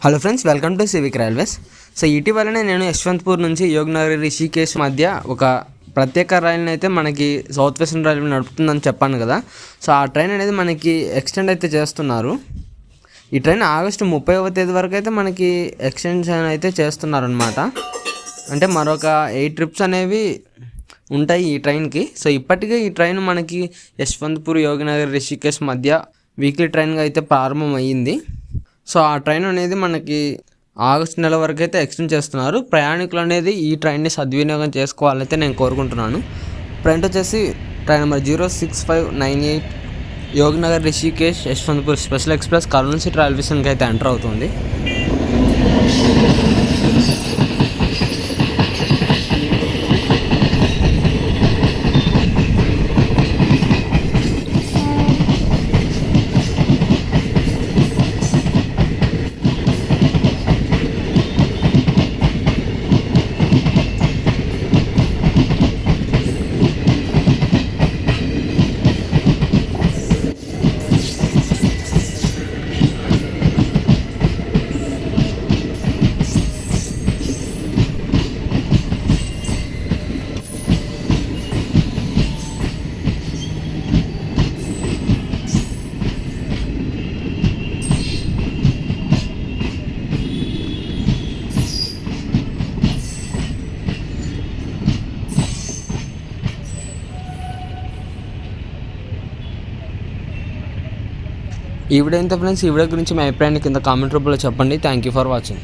Hello friends, welcome to civic railways. So ఇటీవలనే నేను యశ్వంత్పూర్ నుంచి యోగ్నగర్ రిషికేష్ మధ్య ఒక ప్రత్యేక రైలుని అయితే మనకి సౌత్ వెస్టర్న్ రైల్వే నడుపుతుందని చెప్పాను కదా. సో ఆ ట్రైన్ అనేది మనకి ఎక్స్టెండ్ అయితే చేస్తున్నారు. ఈ ట్రైన్ ఆగస్టు 30వ తేదీ వరకు అయితే మనకి ఎక్స్టెన్షన్ అయితే చేస్తున్నారనమాట. అంటే మరొక 8 ట్రిప్స్ అనేవి ఉంటాయి ఈ ట్రైన్కి. సో ఇప్పటికే ఈ ట్రైన్ మనకి యశ్వంత్పూర్ యోగినగర్ రిషికేష్ మధ్య వీక్లీ ట్రైన్గా అయితే ప్రారంభం అయ్యింది. సో ఆ ట్రైన్ అనేది మనకి ఆగస్ట్ నెల వరకు అయితే ఎక్స్టెండ్ చేస్తున్నారు. ప్రయాణికులు అనేది ఈ ట్రైన్ని సద్వినియోగం చేసుకోవాలైతే నేను కోరుకుంటున్నాను. ట్రైన్ వచ్చేసి train number 06598 Yognagari Rishikesh Yesvantpur special express Kurnool city railway స్టేషన్కి అయితే ఎంటర్ అవుతుంది. ఈ వీడియో ఎంత ఫ్రెండ్స్, ఈ వీడియో గురించి మీ అభిప్రాయాన్ని కింద కామెంట్ రూపంలో చెప్పండి. Thank you for watching.